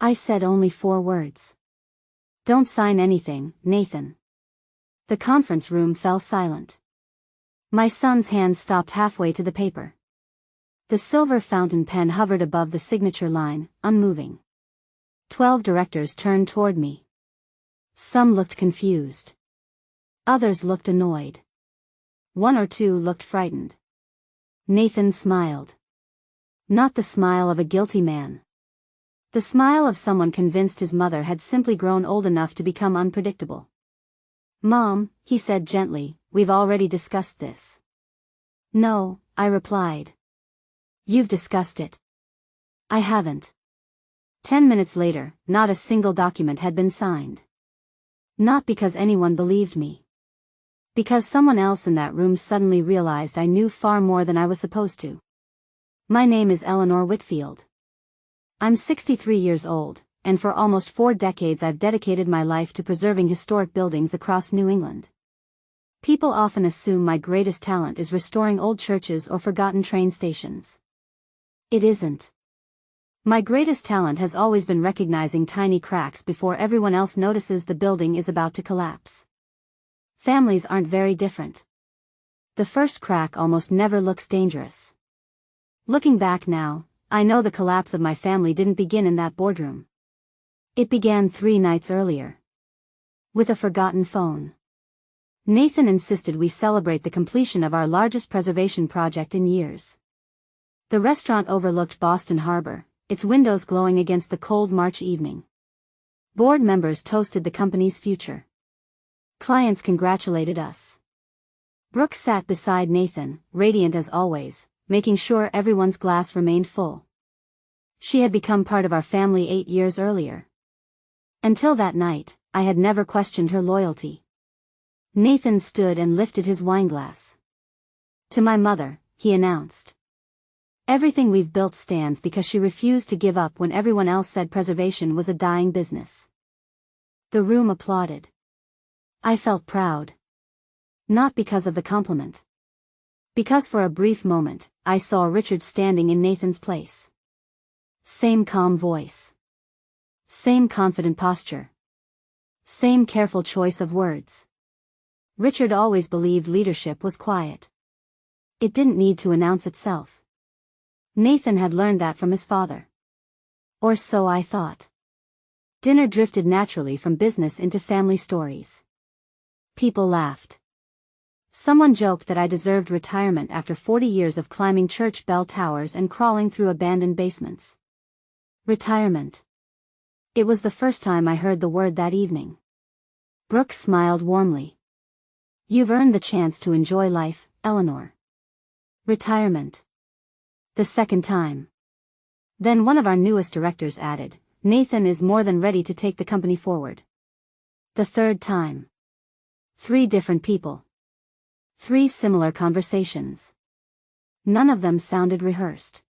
I said only 4 words. Don't sign anything, Nathan. The conference room fell silent. My son's hand stopped halfway to the paper. The silver fountain pen hovered above the signature line, unmoving. 12 directors turned toward me. Some looked confused. Others looked annoyed. 1 or 2 looked frightened. Nathan smiled. Not the smile of a guilty man. The smile of someone convinced his mother had simply grown old enough to become unpredictable. "Mom," he said gently, "we've already discussed this." "No," I replied. "You've discussed it." "I haven't." 10 minutes later, not a single document had been signed. Not because anyone believed me. Because someone else in that room suddenly realized I knew far more than I was supposed to. My name is Eleanor Whitfield. I'm 63 years old, and for almost 4 decades I've dedicated my life to preserving historic buildings across New England. People often assume my greatest talent is restoring old churches or forgotten train stations. It isn't. My greatest talent has always been recognizing tiny cracks before everyone else notices the building is about to collapse. Families aren't very different. The first crack almost never looks dangerous. Looking back now, I know the collapse of my family didn't begin in that boardroom. It began 3 nights earlier. With a forgotten phone. Nathan insisted we celebrate the completion of our largest preservation project in years. The restaurant overlooked Boston Harbor, its windows glowing against the cold March evening. Board members toasted the company's future. Clients congratulated us. Brooke sat beside Nathan, radiant as always, making sure everyone's glass remained full. She had become part of our family 8 years earlier. Until that night, I had never questioned her loyalty. Nathan stood and lifted his wineglass. "To my mother," he announced. "Everything we've built stands because she refused to give up when everyone else said preservation was a dying business." The room applauded. I felt proud. Not because of the compliment. Because for a brief moment, I saw Richard standing in Nathan's place. Same calm voice. Same confident posture. Same careful choice of words. Richard always believed leadership was quiet. It didn't need to announce itself. Nathan had learned that from his father. Or so I thought. Dinner drifted naturally from business into family stories. People laughed. Someone joked that I deserved retirement after 40 years of climbing church bell towers and crawling through abandoned basements. Retirement. It was the first time I heard the word that evening. Brooke smiled warmly. "You've earned the chance to enjoy life, Eleanor." Retirement. The second time. Then one of our newest directors added, "Nathan is more than ready to take the company forward." The third time. 3 different people. 3 similar conversations. None of them sounded rehearsed.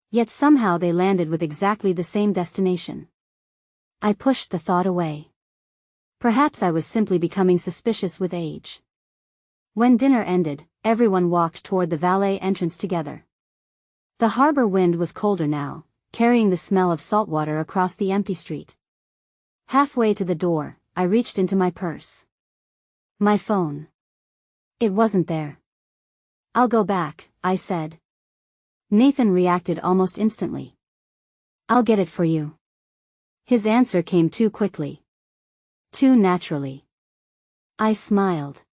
Yet somehow they landed with exactly the same destination. I pushed the thought away. Perhaps I was simply becoming suspicious with age. When dinner ended, everyone walked toward the valet entrance together. The harbor wind was colder now, carrying the smell of salt water across the empty street. Halfway to the door, I reached into my purse. My phone. It wasn't there. "I'll go back," I said. Nathan reacted almost instantly. "I'll get it for you." His answer came too quickly. Too naturally. I smiled.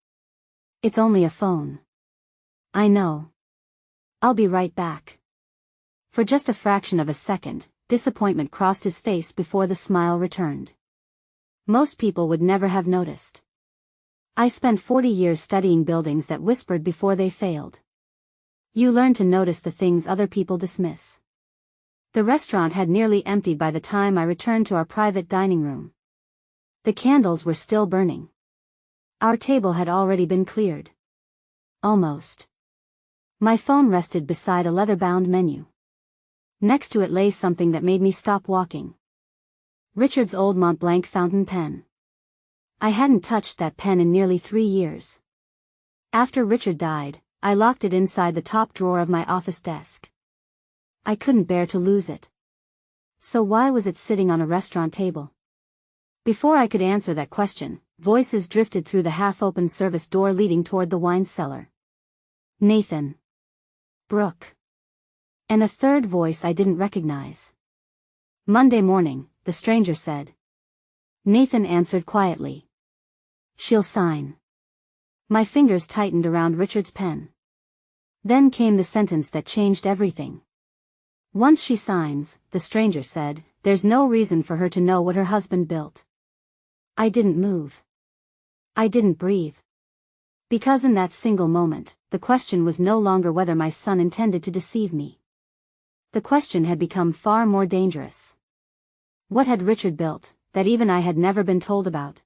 "It's only a phone." "I know. I'll be right back." For just a fraction of a second, disappointment crossed his face before the smile returned. Most people would never have noticed. I spent 40 years studying buildings that whispered before they failed. You learn to notice the things other people dismiss. The restaurant had nearly emptied by the time I returned to our private dining room. The candles were still burning. Our table had already been cleared. Almost. My phone rested beside a leather-bound menu. Next to it lay something that made me stop walking. Richard's old Mont Blanc fountain pen. I hadn't touched that pen in nearly 3 years. After Richard died, I locked it inside the top drawer of my office desk. I couldn't bear to lose it. So why was it sitting on a restaurant table? Before I could answer that question, voices drifted through the half-open service door leading toward the wine cellar. Nathan. Brooke. And a third voice I didn't recognize. Monday morning, the stranger said. Nathan answered quietly. She'll sign. My fingers tightened around Richard's pen. Then came the sentence that changed everything. Once she signs, the stranger said, there's no reason for her to know what her husband built. I didn't move. I didn't breathe. Because in that single moment, the question was no longer whether my son intended to deceive me. The question had become far more dangerous. What had Richard built, that even I had never been told about?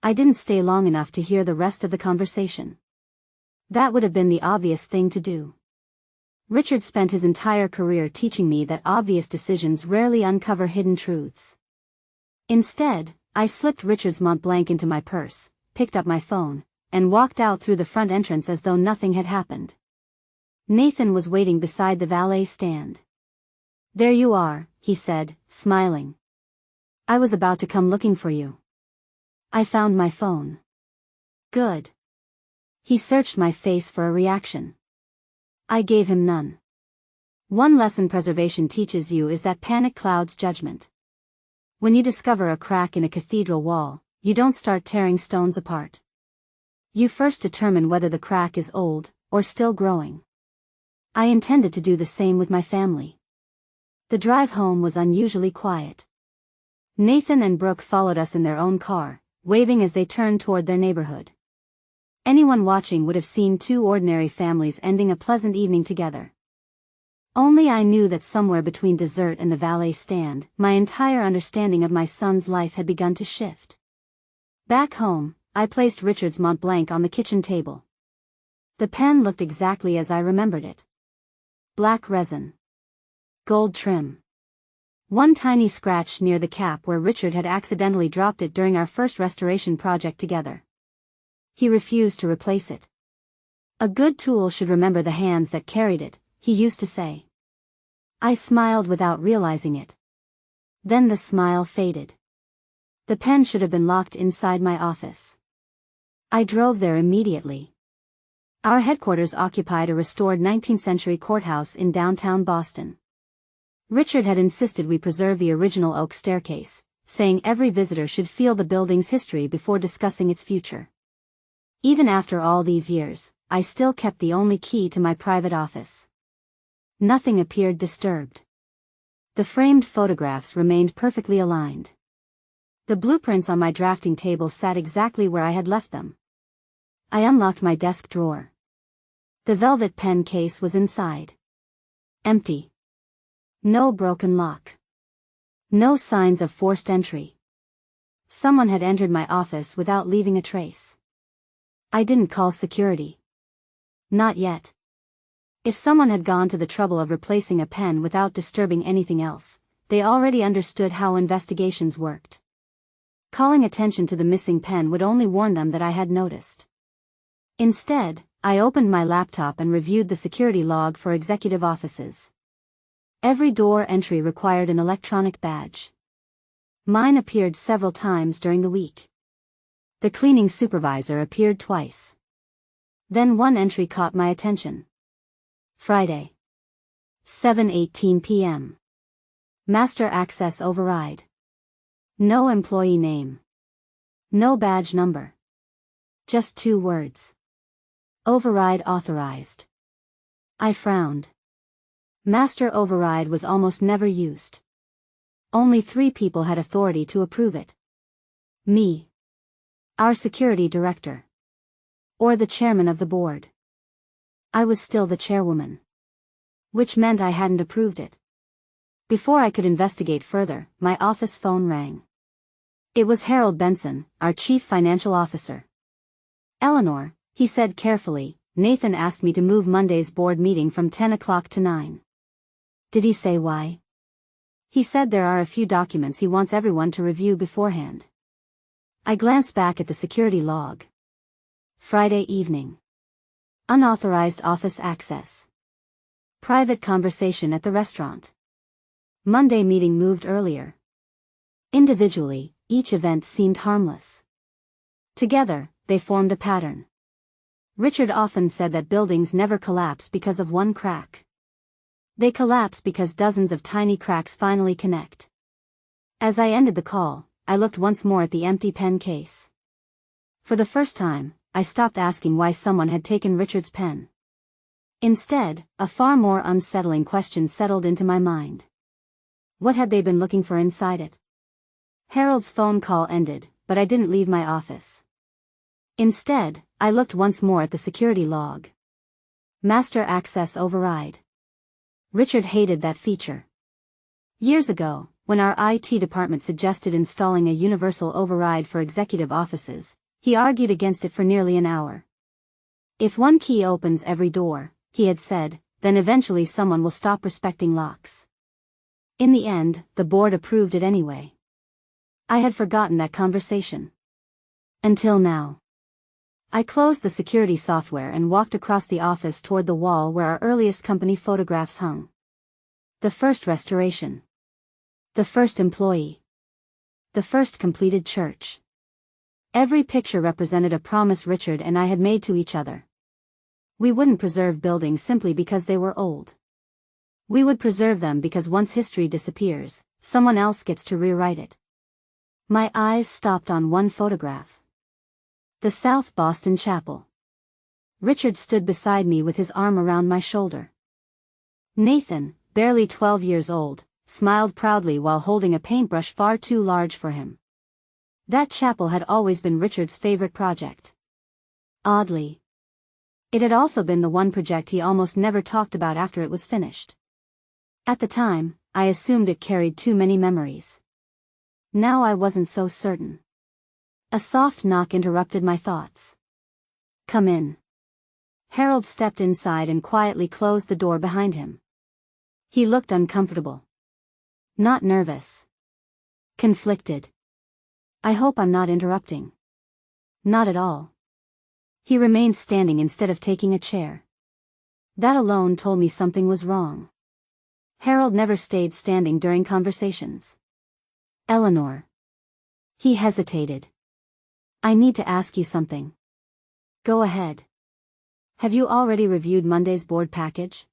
I didn't stay long enough to hear the rest of the conversation. That would have been the obvious thing to do. Richard spent his entire career teaching me that obvious decisions rarely uncover hidden truths. Instead, I slipped Richard's Mont Blanc into my purse, picked up my phone, and walked out through the front entrance as though nothing had happened. Nathan was waiting beside the valet stand. There you are, he said, smiling. I was about to come looking for you. I found my phone. Good. He searched my face for a reaction. I gave him none. One lesson preservation teaches you is that panic clouds judgment. When you discover a crack in a cathedral wall, you don't start tearing stones apart. You first determine whether the crack is old, or still growing. I intended to do the same with my family. The drive home was unusually quiet. Nathan and Brooke followed us in their own car, waving as they turned toward their neighborhood. Anyone watching would have seen two ordinary families ending a pleasant evening together. Only I knew that somewhere between dessert and the valet stand, my entire understanding of my son's life had begun to shift. Back home, I placed Richard's Mont Blanc on the kitchen table. The pen looked exactly as I remembered it. Black resin. Gold trim. One tiny scratch near the cap where Richard had accidentally dropped it during our first restoration project together. He refused to replace it. A good tool should remember the hands that carried it, he used to say. I smiled without realizing it. Then the smile faded. The pen should have been locked inside my office. I drove there immediately. Our headquarters occupied a restored 19th century courthouse in downtown Boston. Richard had insisted we preserve the original oak staircase, saying every visitor should feel the building's history before discussing its future. Even after all these years, I still kept the only key to my private office. Nothing appeared disturbed. The framed photographs remained perfectly aligned. The blueprints on my drafting table sat exactly where I had left them. I unlocked my desk drawer. The velvet pen case was inside. Empty. No broken lock. No signs of forced entry. Someone had entered my office without leaving a trace. I didn't call security. Not yet. If someone had gone to the trouble of replacing a pen without disturbing anything else, they already understood how investigations worked. Calling attention to the missing pen would only warn them that I had noticed. Instead, I opened my laptop and reviewed the security log for executive offices. Every door entry required an electronic badge. Mine appeared several times during the week. The cleaning supervisor appeared twice. Then one entry caught my attention. Friday. 7:18 p.m. Master access override. No employee name. No badge number. Just 2 words. Override authorized. I frowned. Master override was almost never used. Only 3 people had authority to approve it. Me. Our security director. Or the chairman of the board. I was still the chairwoman. Which meant I hadn't approved it. Before I could investigate further, my office phone rang. It was Harold Benson, our chief financial officer. Eleanor, he said carefully, Nathan asked me to move Monday's board meeting from 10 o'clock to 9. Did he say why? He said there are a few documents he wants everyone to review beforehand. I glanced back at the security log. Friday evening. Unauthorized office access. Private conversation at the restaurant. Monday meeting moved earlier. Individually, each event seemed harmless. Together, they formed a pattern. Richard often said that buildings never collapse because of one crack. They collapse because dozens of tiny cracks finally connect. As I ended the call, I looked once more at the empty pen case. For the first time, I stopped asking why someone had taken Richard's pen. Instead, a far more unsettling question settled into my mind. What had they been looking for inside it? Harold's phone call ended, but I didn't leave my office. Instead, I looked once more at the security log. Master access override. Richard hated that feature. Years ago, when our IT department suggested installing a universal override for executive offices, he argued against it for nearly an hour. If one key opens every door, he had said, then eventually someone will stop respecting locks. In the end, the board approved it anyway. I had forgotten that conversation. Until now. I closed the security software and walked across the office toward the wall where our earliest company photographs hung. The first restoration. The first employee. The first completed church. Every picture represented a promise Richard and I had made to each other. We wouldn't preserve buildings simply because they were old. We would preserve them because once history disappears, someone else gets to rewrite it. My eyes stopped on one photograph. The South Boston Chapel. Richard stood beside me with his arm around my shoulder. Nathan, barely 12 years old, smiled proudly while holding a paintbrush far too large for him. That chapel had always been Richard's favorite project. Oddly, it had also been the one project he almost never talked about after it was finished. At the time, I assumed it carried too many memories. Now I wasn't so certain. A soft knock interrupted my thoughts. Come in. Harold stepped inside and quietly closed the door behind him. He looked uncomfortable. Not nervous. Conflicted. I hope I'm not interrupting. Not at all. He remained standing instead of taking a chair. That alone told me something was wrong. Harold never stayed standing during conversations. Eleanor. He hesitated. I need to ask you something. Go ahead. Have you already reviewed Monday's board package?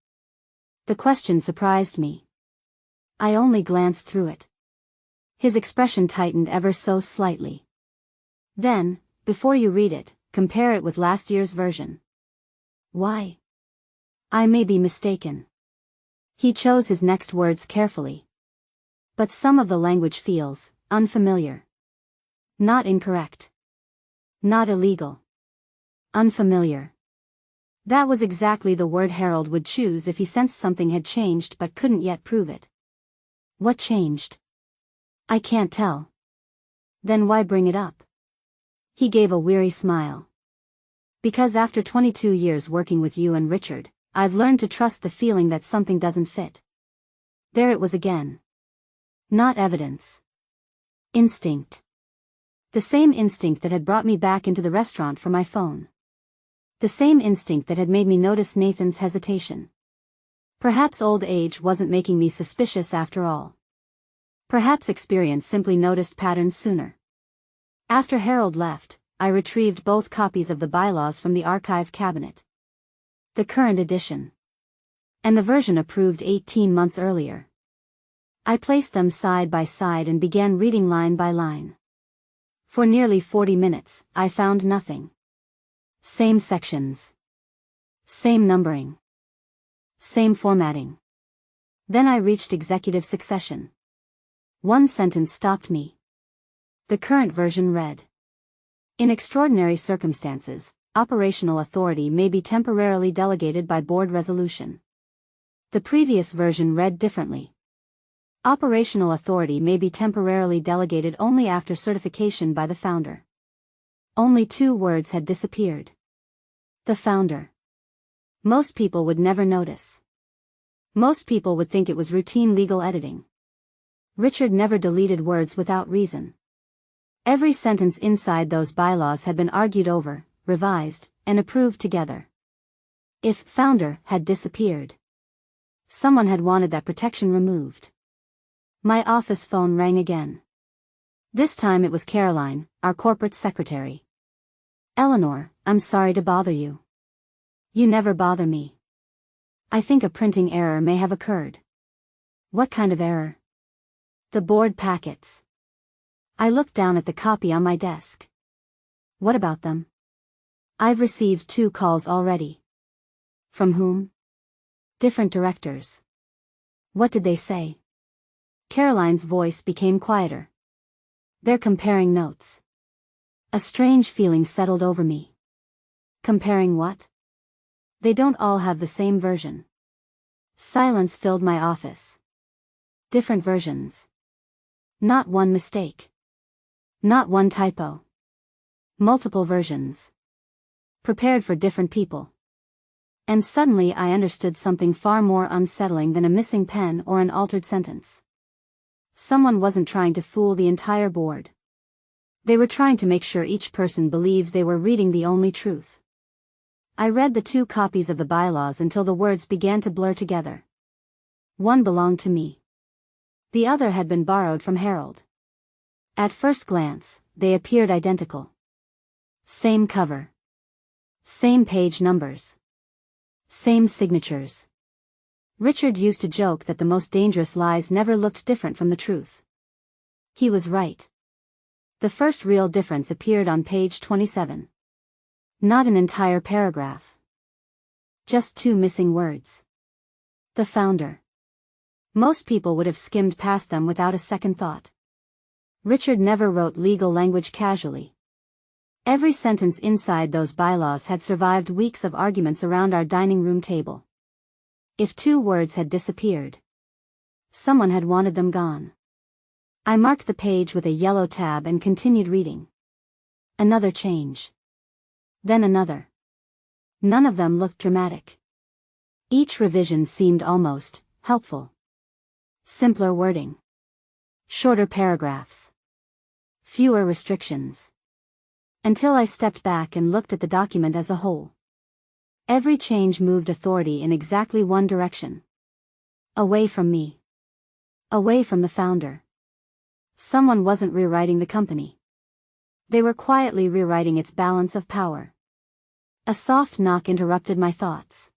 The question surprised me. I only glanced through it. His expression tightened ever so slightly. Then, before you read it, compare it with last year's version. Why? I may be mistaken. He chose his next words carefully. But some of the language feels unfamiliar. Not incorrect. Not illegal. Unfamiliar. That was exactly the word Harold would choose if he sensed something had changed but couldn't yet prove it. What changed? I can't tell. Then why bring it up? He gave a weary smile. Because after 22 years working with you and Richard, I've learned to trust the feeling that something doesn't fit. There it was again. Not evidence. Instinct. The same instinct that had brought me back into the restaurant for my phone. The same instinct that had made me notice Nathan's hesitation. Perhaps old age wasn't making me suspicious after all. Perhaps experience simply noticed patterns sooner. After Harold left, I retrieved both copies of the bylaws from the archive cabinet. The current edition. And the version approved 18 months earlier. I placed them side by side and began reading line by line. For nearly 40 minutes, I found nothing. Same sections. Same numbering. Same formatting. Then I reached executive succession. One sentence stopped me. The current version read: in extraordinary circumstances, operational authority may be temporarily delegated by board resolution. The previous version read differently. Operational authority may be temporarily delegated only after certification by the founder. Only 2 words had disappeared. The founder. Most people would never notice. Most people would think it was routine legal editing. Richard never deleted words without reason. Every sentence inside those bylaws had been argued over, revised, and approved together. If founder had disappeared, someone had wanted that protection removed. My office phone rang again. This time it was Caroline, our corporate secretary. Eleanor, I'm sorry to bother you. You never bother me. I think a printing error may have occurred. What kind of error? The board packets. I looked down at the copy on my desk. What about them? I've received 2 calls already. From whom? Different directors. What did they say? Caroline's voice became quieter. They're comparing notes. A strange feeling settled over me. Comparing what? They don't all have the same version. Silence filled my office. Different versions. Not one mistake. Not one typo. Multiple versions. Prepared for different people. And suddenly I understood something far more unsettling than a missing pen or an altered sentence. Someone wasn't trying to fool the entire board. They were trying to make sure each person believed they were reading the only truth. I read the 2 copies of the bylaws until the words began to blur together. One belonged to me. The other had been borrowed from Harold. At first glance, they appeared identical. Same cover. Same page numbers. Same signatures. Richard used to joke that the most dangerous lies never looked different from the truth. He was right. The first real difference appeared on page 27. Not an entire paragraph. Just 2 missing words. The founder. Most people would have skimmed past them without a second thought. Richard never wrote legal language casually. Every sentence inside those bylaws had survived weeks of arguments around our dining room table. If 2 words had disappeared, someone had wanted them gone. I marked the page with a yellow tab and continued reading. Another change. Then another. None of them looked dramatic. Each revision seemed almost helpful. Simpler wording. Shorter paragraphs. Fewer restrictions. Until I stepped back and looked at the document as a whole. Every change moved authority in exactly one direction. Away from me. Away from the founder. Someone wasn't rewriting the company. They were quietly rewriting its balance of power. A soft knock interrupted my thoughts.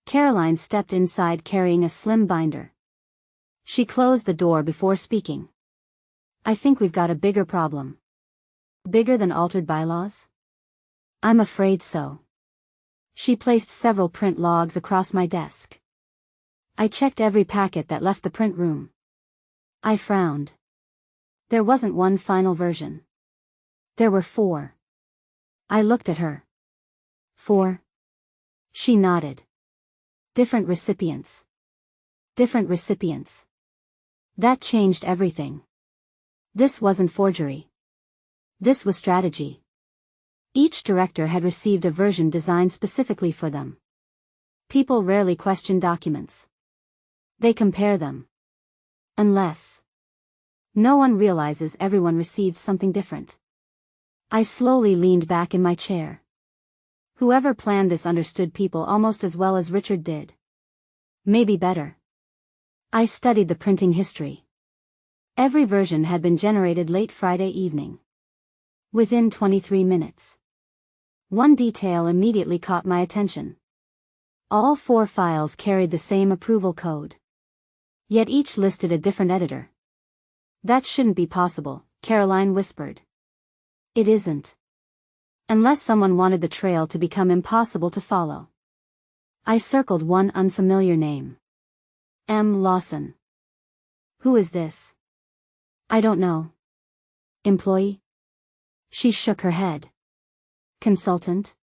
Caroline stepped inside carrying a slim binder. She closed the door before speaking. I think we've got a bigger problem. Bigger than altered bylaws? I'm afraid so. She placed several print logs across my desk. I checked every packet that left the print room. I frowned. There wasn't one final version. There were 4. I looked at her. 4? She nodded. Different recipients. Different recipients. That changed everything. This wasn't forgery. This was strategy. Each director had received a version designed specifically for them. People rarely question documents. They compare them. Unless no one realizes everyone received something different. I slowly leaned back in my chair. Whoever planned this understood people almost as well as Richard did. Maybe better. I studied the printing history. Every version had been generated late Friday evening. Within 23 minutes. One detail immediately caught my attention. All 4 files carried the same approval code. Yet each listed a different editor. That shouldn't be possible, Caroline whispered. It isn't. Unless someone wanted the trail to become impossible to follow. I circled one unfamiliar name. M. Lawson. Who is this? I don't know. Employee? She shook her head. Consultant?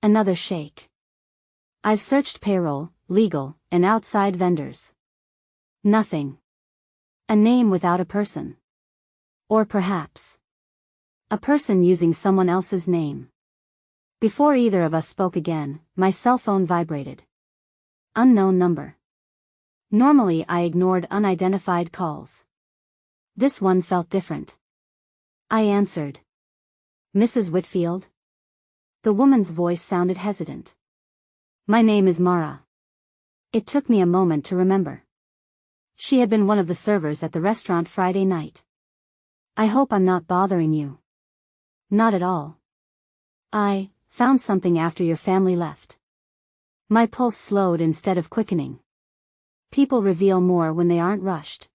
Another shake. I've searched payroll, legal, and outside vendors. Nothing. A name without a person. Or perhaps a person using someone else's name. Before either of us spoke again, my cell phone vibrated. Unknown number. Normally I ignored unidentified calls. This one felt different. I answered. Mrs. Whitfield? The woman's voice sounded hesitant. My name is Mara. It took me a moment to remember. She had been one of the servers at the restaurant Friday night. "I hope I'm not bothering you." "Not at all. I found something after your family left." My pulse slowed instead of quickening. People reveal more when they aren't rushed.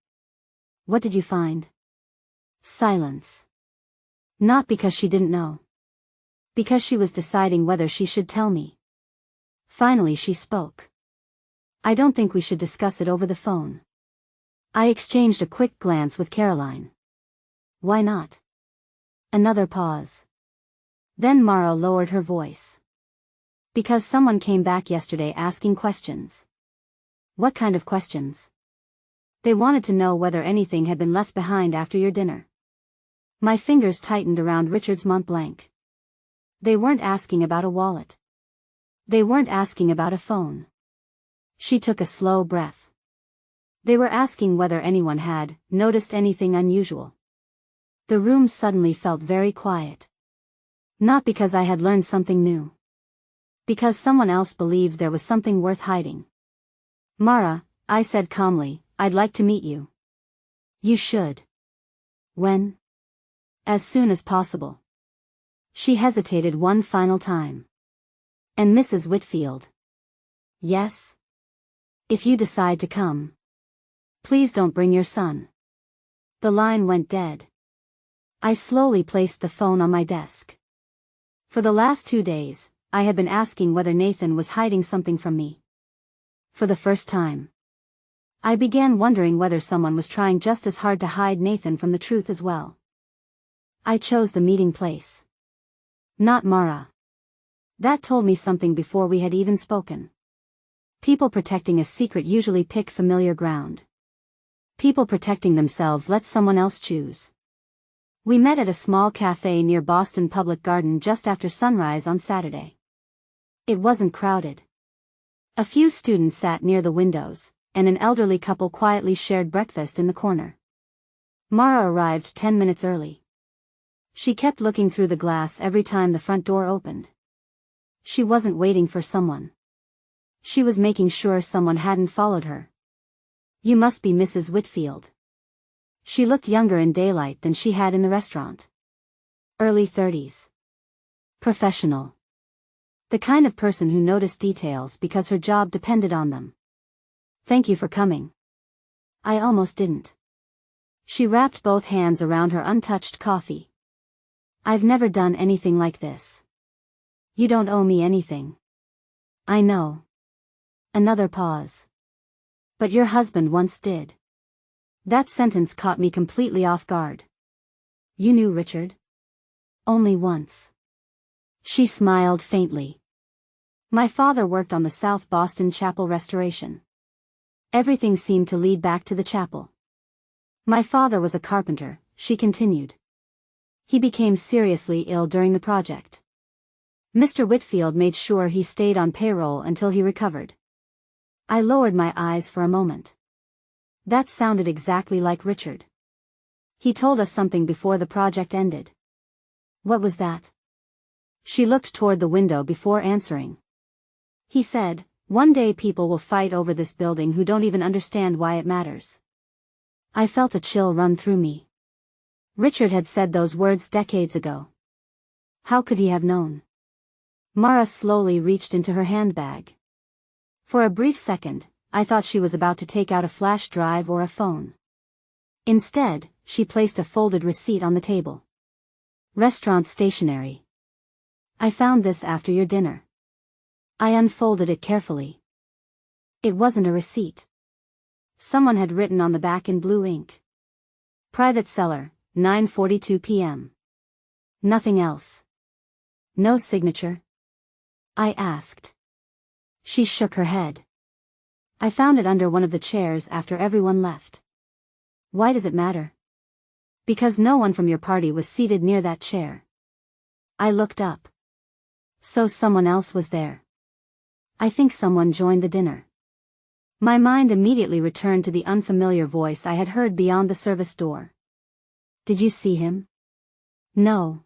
"What did you find?" Silence. Not because she didn't know. Because she was deciding whether she should tell me. Finally she spoke. "I don't think we should discuss it over the phone." I exchanged a quick glance with Caroline. "Why not?" Another pause. Then Mara lowered her voice. "Because someone came back yesterday asking questions." "What kind of questions?" "They wanted to know whether anything had been left behind after your dinner." My fingers tightened around Richard's Mont Blanc. They weren't asking about a wallet. They weren't asking about a phone. She took a slow breath. They were asking whether anyone had noticed anything unusual. The room suddenly felt very quiet. Not because I had learned something new. Because someone else believed there was something worth hiding. "Mara," I said calmly, "I'd like to meet you." "You should." "When?" "As soon as possible." She hesitated one final time. "And Mrs. Whitfield?" "Yes?" "If you decide to come. Please don't bring your son." The line went dead. I slowly placed the phone on my desk. For the last 2 days, I had been asking whether Nathan was hiding something from me. For the first time, I began wondering whether someone was trying just as hard to hide Nathan from the truth as well. I chose the meeting place. Not Mara. That told me something before we had even spoken. People protecting a secret usually pick familiar ground. People protecting themselves let someone else choose. We met at a small cafe near Boston Public Garden just after sunrise on Saturday. It wasn't crowded. A few students sat near the windows, and an elderly couple quietly shared breakfast in the corner. Mara arrived 10 minutes early. She kept looking through the glass every time the front door opened. She wasn't waiting for someone. She was making sure someone hadn't followed her. "You must be Mrs. Whitfield." She looked younger in daylight than she had in the restaurant. Early 30s. Professional. The kind of person who noticed details because her job depended on them. "Thank you for coming." I almost didn't. She wrapped both hands around her untouched coffee. "I've never done anything like this." "You don't owe me anything." "I know." Another pause. "But your husband once did." That sentence caught me completely off guard. "You knew Richard?" "Only once." She smiled faintly. "My father worked on the South Boston Chapel restoration." Everything seemed to lead back to the chapel. "My father was a carpenter," she continued. "He became seriously ill during the project. Mr. Whitfield made sure he stayed on payroll until he recovered." I lowered my eyes for a moment. That sounded exactly like Richard. He told us something before the project ended. "What was that?" She looked toward the window before answering. "He said, one day people will fight over this building who don't even understand why it matters." I felt a chill run through me. Richard had said those words decades ago. How could he have known? Mara slowly reached into her handbag. For a brief second, I thought she was about to take out a flash drive or a phone. Instead, she placed a folded receipt on the table. "Restaurant stationery. I found this after your dinner." I unfolded it carefully. It wasn't a receipt. Someone had written on the back in blue ink. "Private seller, 9:42 p.m. Nothing else. No signature?" I asked. She shook her head. "I found it under one of the chairs after everyone left." "Why does it matter?" "Because no one from your party was seated near that chair." I looked up. So someone else was there. I think someone joined the dinner. My mind immediately returned to the unfamiliar voice I had heard beyond the service door. "Did you see him?" "No."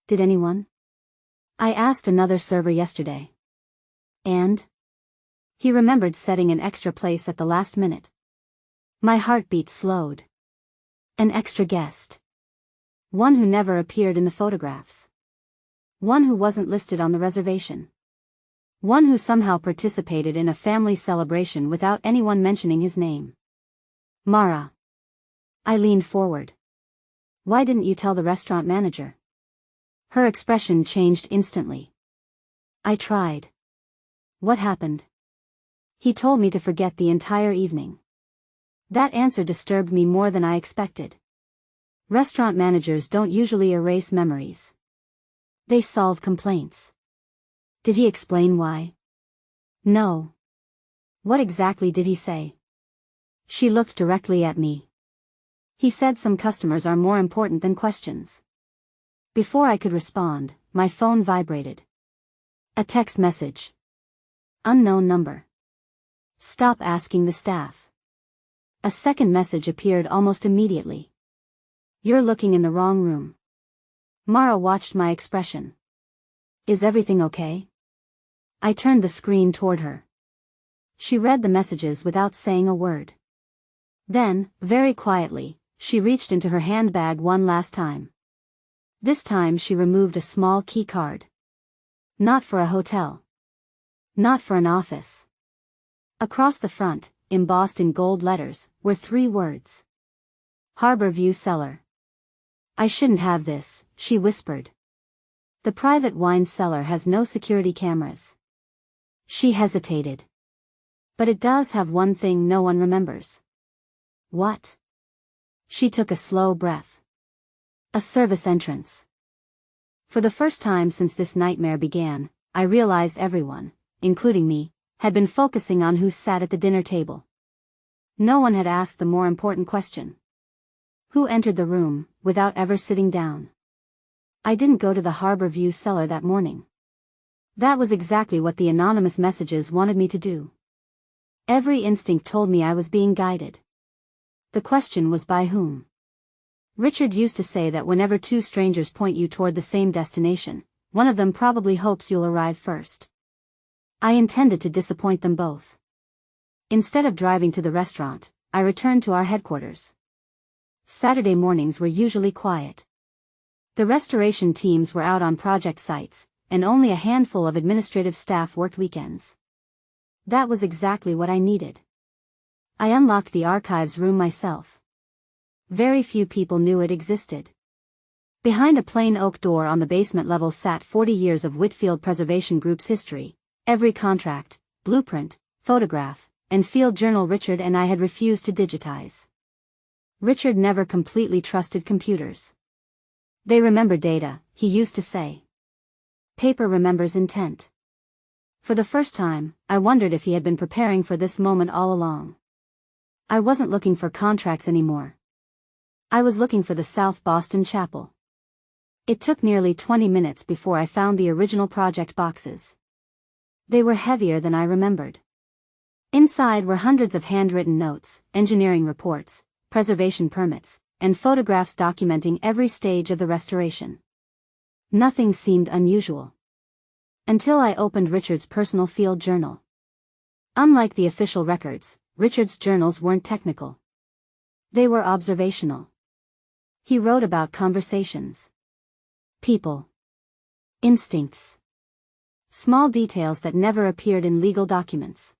"Did anyone?" "I asked another server yesterday." "And?" "He remembered setting an extra place at the last minute." My heartbeat slowed. An extra guest. One who never appeared in the photographs. One who wasn't listed on the reservation. One who somehow participated in a family celebration without anyone mentioning his name. Mara. I leaned forward. Why didn't you tell the restaurant manager? Her expression changed instantly. I tried. What happened? He told me to forget the entire evening. That answer disturbed me more than I expected. Restaurant managers don't usually erase memories. They solve complaints. Did he explain why? No. What exactly did he say? She looked directly at me. He said some customers are more important than questions. Before I could respond, my phone vibrated. A text message. Unknown number. Stop asking the staff. A second message appeared almost immediately. You're looking in the wrong room. Mara watched my expression. Is everything okay? I turned the screen toward her. She read the messages without saying a word. Then, very quietly, she reached into her handbag one last time. This time she removed a small key card. Not for a hotel. Not for an office. Across the front, embossed in gold letters, were 3 words. Harbor View Cellar. I shouldn't have this, she whispered. The private wine cellar has no security cameras. She hesitated. But it does have one thing no one remembers. What? She took a slow breath. A service entrance. For the first time since this nightmare began, I realized everyone, including me, had been focusing on who sat at the dinner table. No one had asked the more important question. Who entered the room, without ever sitting down? I didn't go to the Harbor View cellar that morning. That was exactly what the anonymous messages wanted me to do. Every instinct told me I was being guided. The question was by whom? Richard used to say that whenever 2 strangers point you toward the same destination, one of them probably hopes you'll arrive first. I intended to disappoint them both. Instead of driving to the restaurant, I returned to our headquarters. Saturday mornings were usually quiet. The restoration teams were out on project sites, and only a handful of administrative staff worked weekends. That was exactly what I needed. I unlocked the archives room myself. Very few people knew it existed. Behind a plain oak door on the basement level sat 40 years of Whitfield Preservation Group's history, every contract, blueprint, photograph, and field journal Richard and I had refused to digitize. Richard never completely trusted computers. They remember data, he used to say. Paper remembers intent. For the first time, I wondered if he had been preparing for this moment all along. I wasn't looking for contracts anymore. I was looking for the South Boston Chapel. It took nearly 20 minutes before I found the original project boxes. They were heavier than I remembered. Inside were hundreds of handwritten notes, engineering reports, preservation permits, and photographs documenting every stage of the restoration. Nothing seemed unusual. Until I opened Richard's personal field journal. Unlike the official records, Richard's journals weren't technical. They were observational. He wrote about conversations. People. Instincts. Small details that never appeared in legal documents.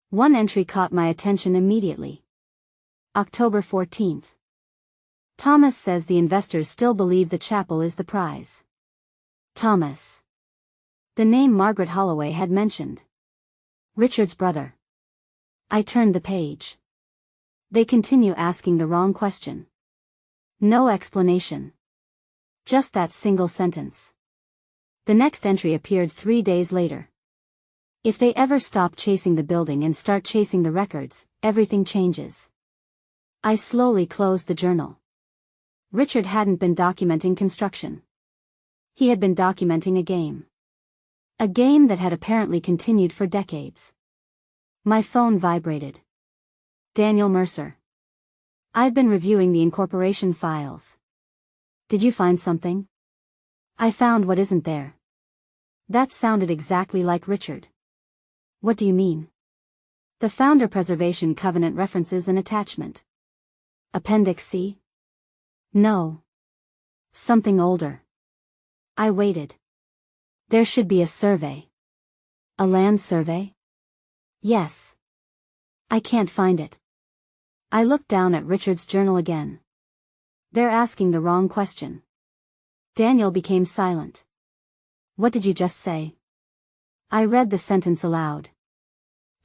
One entry caught my attention immediately. October 14th. Thomas says the investors still believe the chapel is the prize. Thomas. The name Margaret Holloway had mentioned. Richard's brother. I turned the page. They continue asking the wrong question. No explanation. Just that single sentence. The next entry appeared 3 days later. If they ever stop chasing the building and start chasing the records, everything changes. I slowly closed the journal. Richard hadn't been documenting construction. He had been documenting a game. A game that had apparently continued for decades. My phone vibrated. Daniel Mercer. I've been reviewing the incorporation files. Did you find something? I found what isn't there. That sounded exactly like Richard. What do you mean? The Founder Preservation Covenant references an attachment. Appendix C? No. Something older. I waited. There should be a survey. A land survey? Yes. I can't find it. I looked down at Richard's journal again. They're asking the wrong question. Daniel became silent. What did you just say? I read the sentence aloud.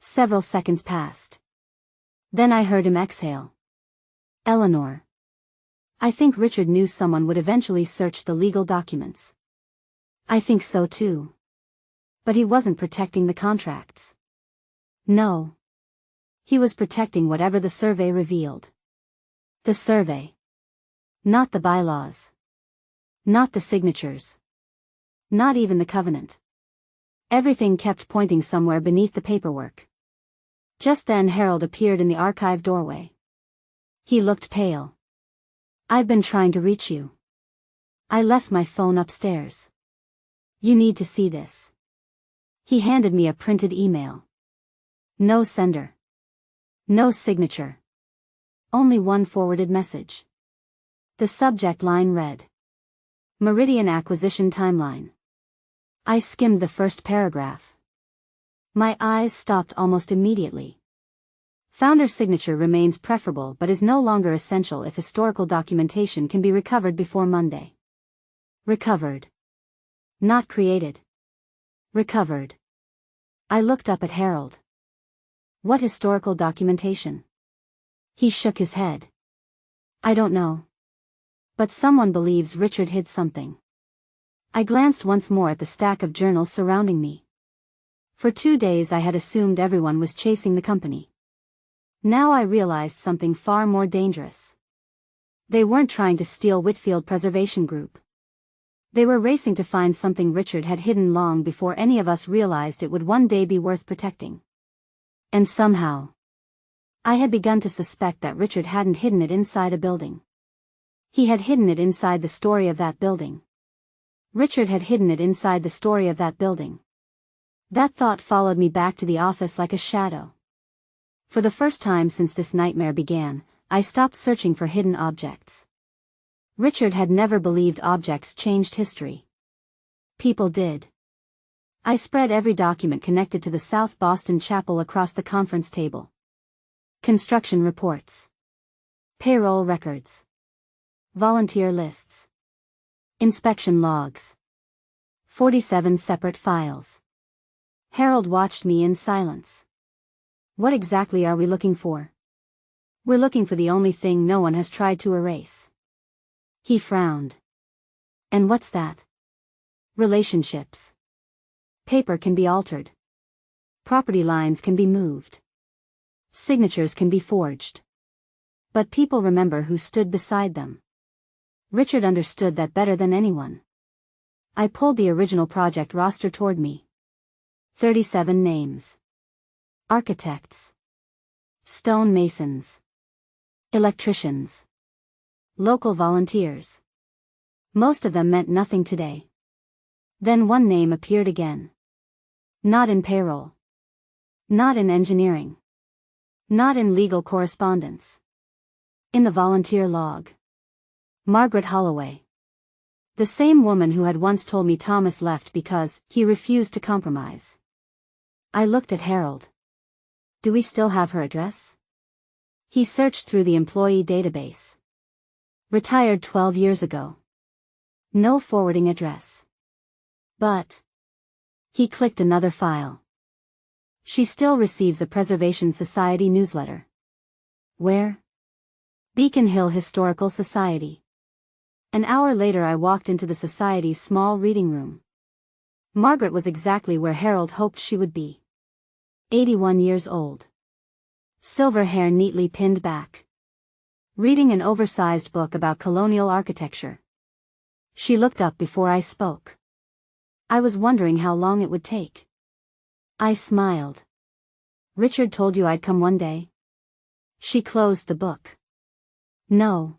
Several seconds passed. Then I heard him exhale. Eleanor. I think Richard knew someone would eventually search the legal documents. I think so too. But he wasn't protecting the contracts. No. He was protecting whatever the survey revealed. The survey. Not the bylaws. Not the signatures. Not even the covenant. Everything kept pointing somewhere beneath the paperwork. Just then Harold appeared in the archive doorway. He looked pale. I've been trying to reach you. I left my phone upstairs. You need to see this. He handed me a printed email. No sender. No signature. Only one forwarded message. The subject line read: Meridian Acquisition Timeline. I skimmed the first paragraph. My eyes stopped almost immediately. Founder's signature remains preferable but is no longer essential if historical documentation can be recovered before Monday. Recovered. Not created. Recovered. I looked up at Harold. What historical documentation? He shook his head. I don't know. But someone believes Richard hid something. I glanced once more at the stack of journals surrounding me. For 2 days I had assumed everyone was chasing the company. Now I realized something far more dangerous. They weren't trying to steal Whitfield Preservation Group. They were racing to find something Richard had hidden long before any of us realized it would one day be worth protecting. And somehow, I had begun to suspect that Richard hadn't hidden it inside a building. He had hidden it inside the story of that building. Richard had hidden it inside the story of that building. That thought followed me back to the office like a shadow. For the first time since this nightmare began, I stopped searching for hidden objects. Richard had never believed objects changed history. People did. I spread every document connected to the South Boston Chapel across the conference table. Construction reports. Payroll records. Volunteer lists. Inspection logs. 47 separate files. Harold watched me in silence. What exactly are we looking for? We're looking for the only thing no one has tried to erase. He frowned. And what's that? Relationships. Paper can be altered. Property lines can be moved. Signatures can be forged. But people remember who stood beside them. Richard understood that better than anyone. I pulled the original project roster toward me. 37 names. Architects. Stone masons. Electricians. Local volunteers. Most of them meant nothing today. Then one name appeared again. Not in payroll. Not in engineering. Not in legal correspondence. In the volunteer log. Margaret Holloway. The same woman who had once told me Thomas left because he refused to compromise. I looked at Harold. Do we still have her address? He searched through the employee database. Retired 12 years ago. No forwarding address. But. He clicked another file. She still receives a Preservation Society newsletter. Where? Beacon Hill Historical Society. An hour later I walked into the Society's small reading room. Margaret was exactly where Harold hoped she would be. 81 years old. Silver hair neatly pinned back. Reading an oversized book about colonial architecture. She looked up before I spoke. I was wondering how long it would take. I smiled. Richard told you I'd come one day? She closed the book. No.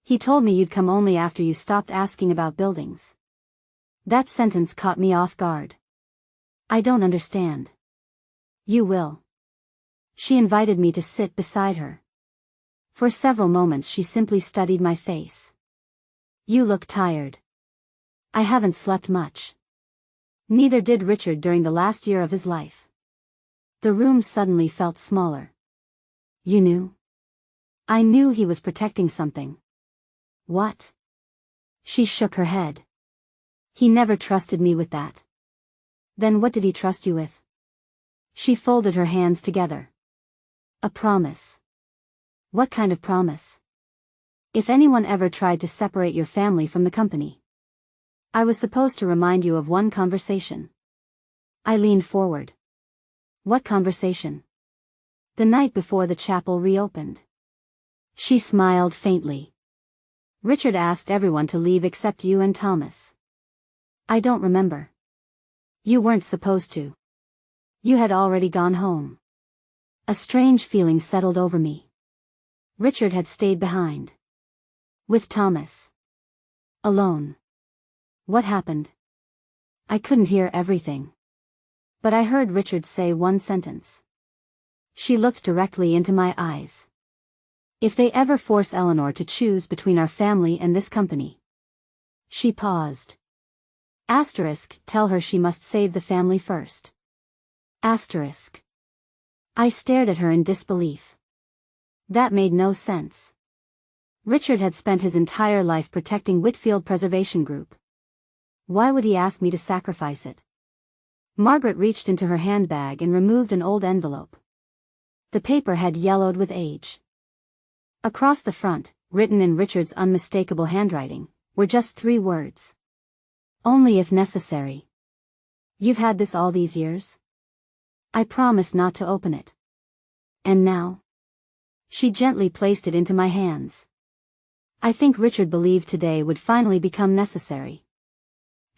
He told me you'd come only after you stopped asking about buildings. That sentence caught me off guard. I don't understand. You will. She invited me to sit beside her. For several moments she simply studied my face. You look tired. I haven't slept much. Neither did Richard during the last year of his life. The room suddenly felt smaller. You knew? I knew he was protecting something. What? She shook her head. He never trusted me with that. Then what did he trust you with? She folded her hands together. A promise. What kind of promise? If anyone ever tried to separate your family from the company. I was supposed to remind you of one conversation. I leaned forward. What conversation? The night before the chapel reopened. She smiled faintly. Richard asked everyone to leave except you and Thomas. I don't remember. You weren't supposed to. You had already gone home. A strange feeling settled over me. Richard had stayed behind. With Thomas. Alone. What happened? I couldn't hear everything. But I heard Richard say one sentence. She looked directly into my eyes. If they ever force Eleanor to choose between our family and this company. She paused. Tell her she must save the family first. I stared at her in disbelief. That made no sense. Richard had spent his entire life protecting Whitfield Preservation Group. Why would he ask me to sacrifice it? Margaret reached into her handbag and removed an old envelope. The paper had yellowed with age. Across the front, written in Richard's unmistakable handwriting, were just 3 words. Only if necessary. You've had this all these years? I promised not to open it. And now? She gently placed it into my hands. I think Richard believed today would finally become necessary.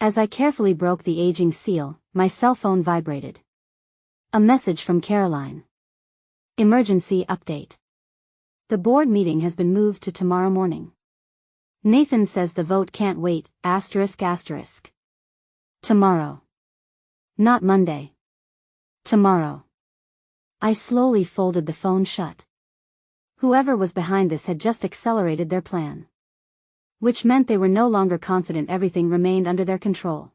As I carefully broke the aging seal, my cell phone vibrated. A message from Caroline. Emergency update. The board meeting has been moved to tomorrow morning. Nathan says the vote can't wait, ***. Tomorrow. Not Monday. Tomorrow. I slowly folded the phone shut. Whoever was behind this had just accelerated their plan. Which meant they were no longer confident everything remained under their control.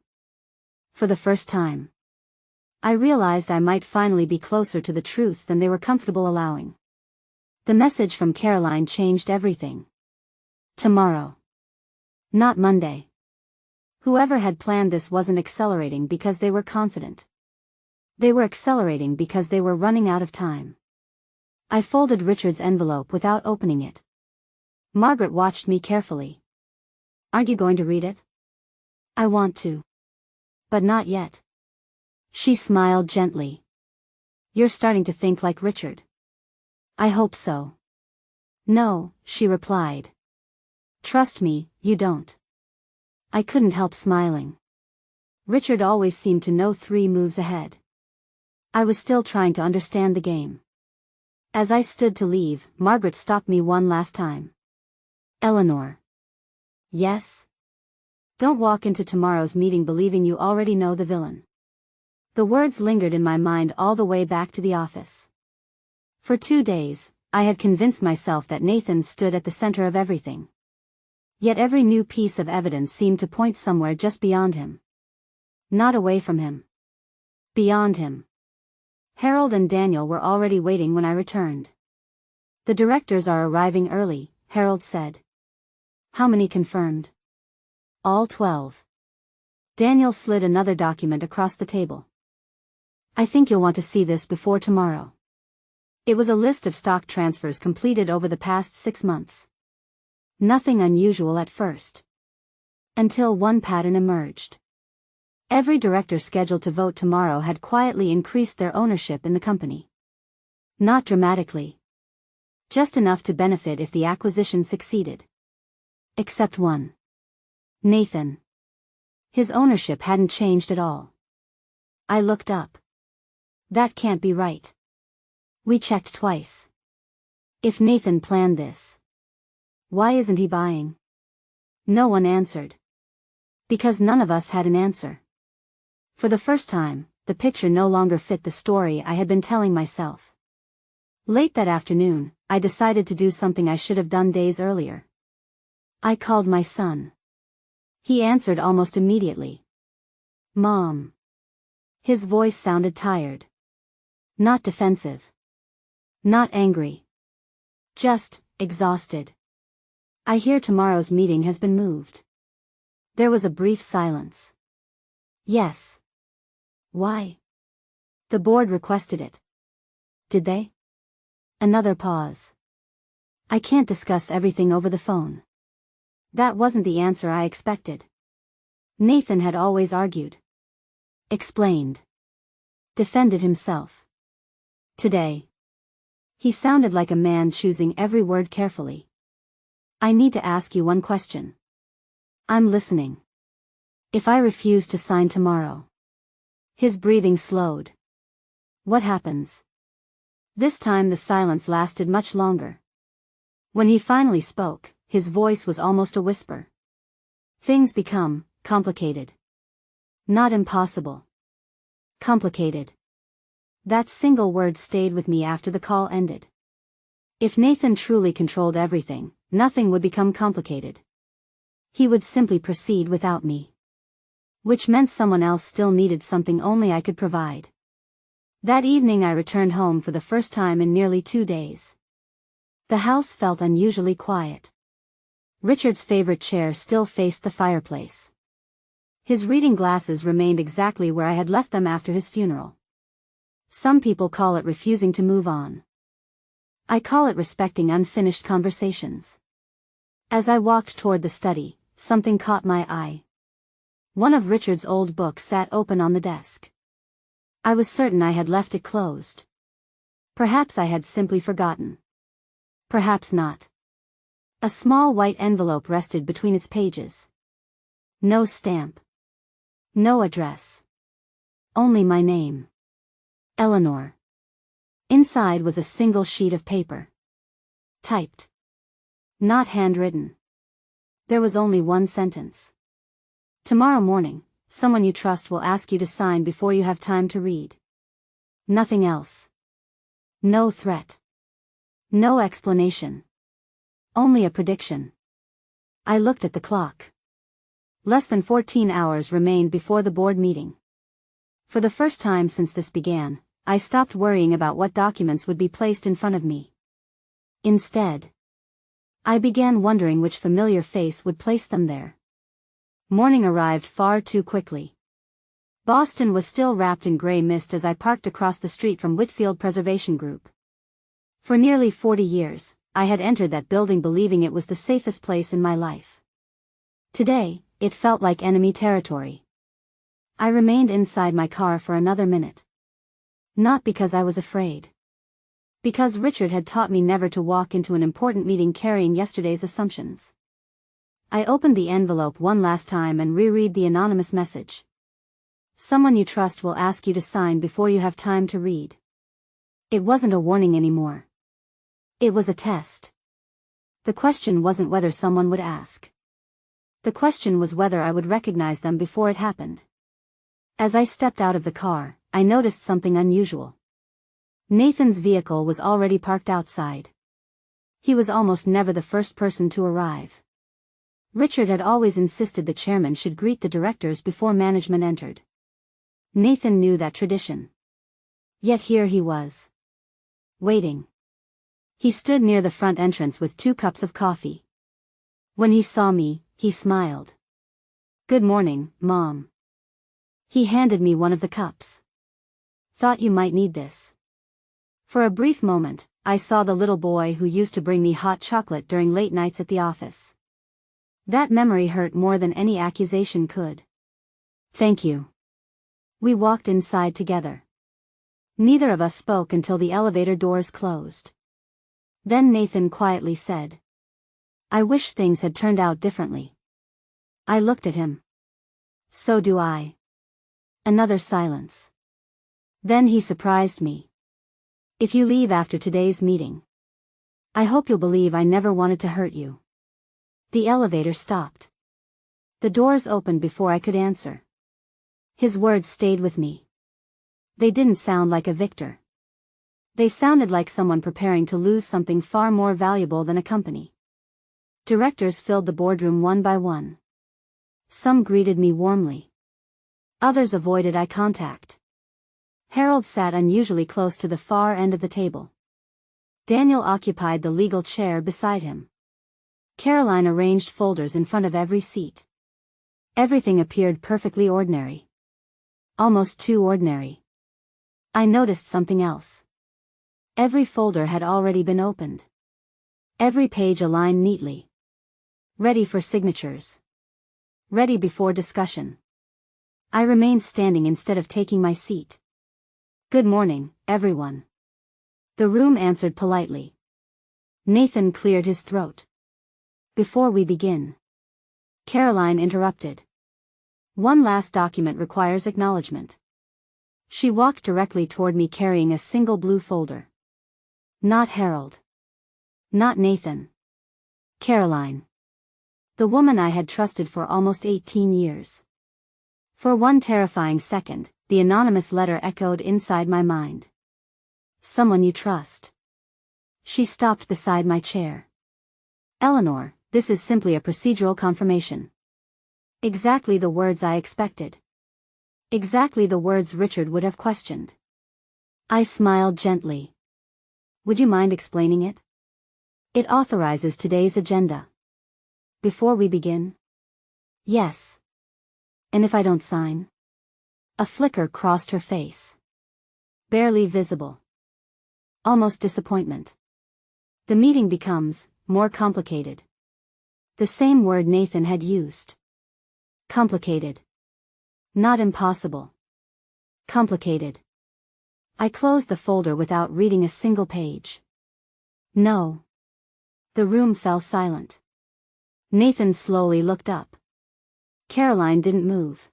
For the first time, I realized I might finally be closer to the truth than they were comfortable allowing. The message from Caroline changed everything. Tomorrow. Not Monday. Whoever had planned this wasn't accelerating because they were confident. They were accelerating because they were running out of time. I folded Richard's envelope without opening it. Margaret watched me carefully. Aren't you going to read it? I want to. But not yet. She smiled gently. You're starting to think like Richard. I hope so. No, she replied. Trust me, you don't. I couldn't help smiling. Richard always seemed to know 3 moves ahead. I was still trying to understand the game. As I stood to leave, Margaret stopped me one last time. Eleanor. Yes? Don't walk into tomorrow's meeting believing you already know the villain. The words lingered in my mind all the way back to the office. For 2 days, I had convinced myself that Nathan stood at the center of everything. Yet every new piece of evidence seemed to point somewhere just beyond him. Not away from him. Beyond him. Harold and Daniel were already waiting when I returned. The directors are arriving early, Harold said. How many confirmed? All 12. Daniel slid another document across the table. I think you'll want to see this before tomorrow. It was a list of stock transfers completed over the past 6 months. Nothing unusual at first. Until one pattern emerged. Every director scheduled to vote tomorrow had quietly increased their ownership in the company. Not dramatically. Just enough to benefit if the acquisition succeeded. Except one. Nathan. His ownership hadn't changed at all. I looked up. That can't be right. We checked twice. If Nathan planned this, why isn't he buying? No one answered. Because none of us had an answer. For the first time, the picture no longer fit the story I had been telling myself. Late that afternoon, I decided to do something I should have done days earlier. I called my son. He answered almost immediately. Mom. His voice sounded tired. Not defensive. Not angry. Just exhausted. I hear tomorrow's meeting has been moved. There was a brief silence. Yes. Why? The board requested it. Did they? Another pause. I can't discuss everything over the phone. That wasn't the answer I expected. Nathan had always argued. Explained. Defended himself. Today. He sounded like a man choosing every word carefully. I need to ask you one question. I'm listening. If I refuse to sign tomorrow. His breathing slowed. What happens? This time the silence lasted much longer. When he finally spoke, his voice was almost a whisper. Things become complicated. Not impossible. Complicated. That single word stayed with me after the call ended. If Nathan truly controlled everything, nothing would become complicated. He would simply proceed without me. Which meant someone else still needed something only I could provide. That evening I returned home for the first time in nearly 2 days. The house felt unusually quiet. Richard's favorite chair still faced the fireplace. His reading glasses remained exactly where I had left them after his funeral. Some people call it refusing to move on. I call it respecting unfinished conversations. As I walked toward the study, something caught my eye. One of Richard's old books sat open on the desk. I was certain I had left it closed. Perhaps I had simply forgotten. Perhaps not. A small white envelope rested between its pages. No stamp. No address. Only my name. Eleanor. Inside was a single sheet of paper. Typed. Not handwritten. There was only one sentence. Tomorrow morning, someone you trust will ask you to sign before you have time to read. Nothing else. No threat. No explanation. Only a prediction. I looked at the clock. Less than 14 hours remained before the board meeting. For the first time since this began, I stopped worrying about what documents would be placed in front of me. Instead, I began wondering which familiar face would place them there. Morning arrived far too quickly. Boston was still wrapped in gray mist as I parked across the street from Whitfield Preservation Group. For nearly 40 years, I had entered that building believing it was the safest place in my life. Today, it felt like enemy territory. I remained inside my car for another minute. Not because I was afraid. Because Richard had taught me never to walk into an important meeting carrying yesterday's assumptions. I opened the envelope one last time and reread the anonymous message. Someone you trust will ask you to sign before you have time to read. It wasn't a warning anymore. It was a test. The question wasn't whether someone would ask. The question was whether I would recognize them before it happened. As I stepped out of the car, I noticed something unusual. Nathan's vehicle was already parked outside. He was almost never the first person to arrive. Richard had always insisted the chairman should greet the directors before management entered. Nathan knew that tradition. Yet here he was. Waiting. He stood near the front entrance with 2 cups of coffee. When he saw me, he smiled. "Good morning, Mom." He handed me one of the cups. "Thought you might need this." For a brief moment, I saw the little boy who used to bring me hot chocolate during late nights at the office. That memory hurt more than any accusation could. "Thank you." We walked inside together. Neither of us spoke until the elevator doors closed. Then Nathan quietly said, "I wish things had turned out differently." I looked at him. "So do I." Another silence. Then he surprised me. "If you leave after today's meeting, I hope you'll believe I never wanted to hurt you." The elevator stopped. The doors opened before I could answer. His words stayed with me. They didn't sound like a victor. They sounded like someone preparing to lose something far more valuable than a company. Directors filled the boardroom one by one. Some greeted me warmly. Others avoided eye contact. Harold sat unusually close to the far end of the table. Daniel occupied the legal chair beside him. Caroline arranged folders in front of every seat. Everything appeared perfectly ordinary. Almost too ordinary. I noticed something else. Every folder had already been opened. Every page aligned neatly. Ready for signatures. Ready before discussion. I remained standing instead of taking my seat. "Good morning, everyone." The room answered politely. Nathan cleared his throat. "Before we begin," Caroline interrupted. "One last document requires acknowledgement." She walked directly toward me carrying a single blue folder. Not Harold. Not Nathan. Caroline. The woman I had trusted for almost 18 years. For one terrifying second, the anonymous letter echoed inside my mind. "Someone you trust." She stopped beside my chair. "Eleanor, this is simply a procedural confirmation." Exactly the words I expected. Exactly the words Richard would have questioned. I smiled gently. "Would you mind explaining it?" "It authorizes today's agenda." "Before we begin?" "Yes." "And if I don't sign?" A flicker crossed her face. Barely visible. Almost disappointment. The meeting becomes more complicated. The same word Nathan had used. Complicated. Not impossible. Complicated. I closed the folder without reading a single page. "No." The room fell silent. Nathan slowly looked up. Caroline didn't move.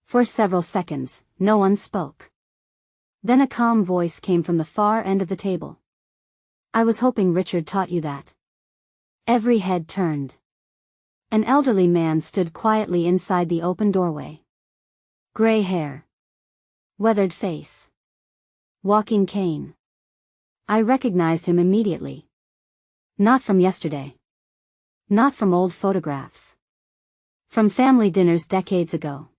For several seconds, no one spoke. Then a calm voice came from the far end of the table. "I was hoping Richard taught you that." Every head turned. An elderly man stood quietly inside the open doorway. Gray hair. Weathered face. Walking cane. I recognized him immediately. Not from yesterday. Not from old photographs. From family dinners decades ago.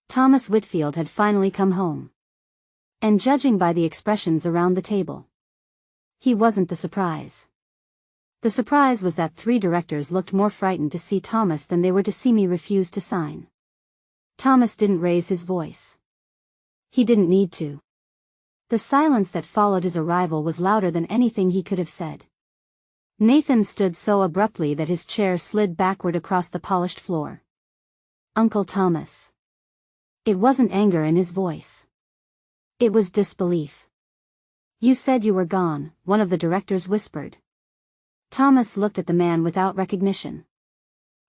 Thomas Whitfield had finally come home. And judging by the expressions around the table, he wasn't the surprise. The surprise was that 3 directors looked more frightened to see Thomas than they were to see me refuse to sign. Thomas didn't raise his voice. He didn't need to. The silence that followed his arrival was louder than anything he could have said. Nathan stood so abruptly that his chair slid backward across the polished floor. "Uncle Thomas." It wasn't anger in his voice. It was disbelief. "You said you were gone," one of the directors whispered. Thomas looked at the man without recognition.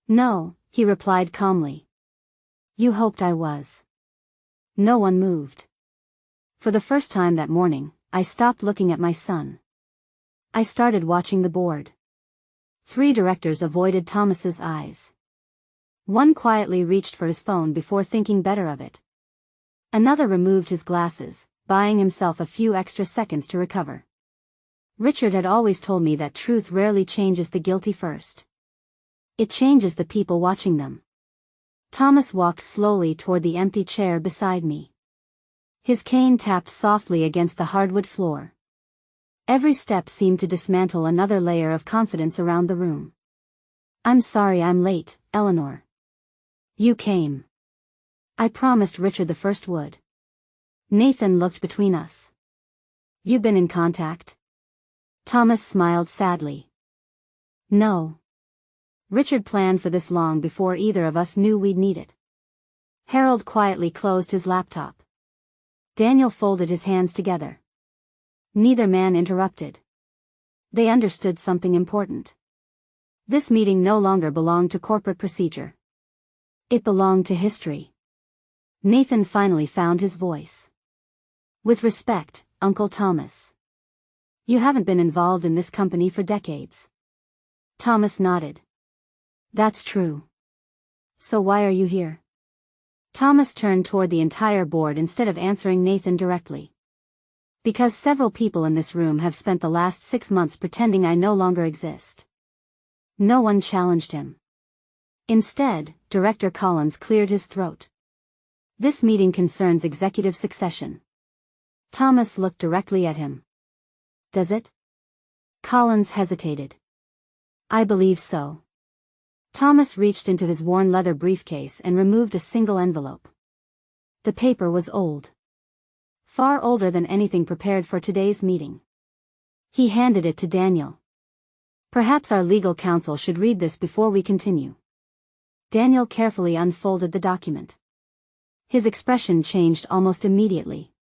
"No," he replied calmly. "You hoped I was." No one moved. For the first time that morning, I stopped looking at my son. I started watching the board. 3 directors avoided Thomas's eyes. One quietly reached for his phone before thinking better of it. Another removed his glasses, buying himself a few extra seconds to recover. Richard had always told me that truth rarely changes the guilty first. It changes the people watching them. Thomas walked slowly toward the empty chair beside me. His cane tapped softly against the hardwood floor. Every step seemed to dismantle another layer of confidence around the room. "I'm sorry I'm late, Eleanor." "You came." I promised Richard the first would. Nathan looked between us. "You've been in contact?" Thomas smiled sadly. "No." Richard planned for this long before either of us knew we'd need it. Harold quietly closed his laptop. Daniel folded his hands together. Neither man interrupted. They understood something important. This meeting no longer belonged to corporate procedure. It belonged to history. Nathan finally found his voice. "With respect, Uncle Thomas. You haven't been involved in this company for decades." Thomas nodded. "That's true. So why are you here?" Thomas turned toward the entire board instead of answering Nathan directly. Because several people in this room have spent the last 6 months pretending I no longer exist. No one challenged him. Instead, Director Collins cleared his throat. This meeting concerns executive succession. Thomas looked directly at him. Does it? Collins hesitated. I believe so. Thomas reached into his worn leather briefcase and removed a single envelope. The paper was old. Far older than anything prepared for today's meeting. He handed it to Daniel. Perhaps our legal counsel should read this before we continue. Daniel carefully unfolded the document. His expression changed almost immediately.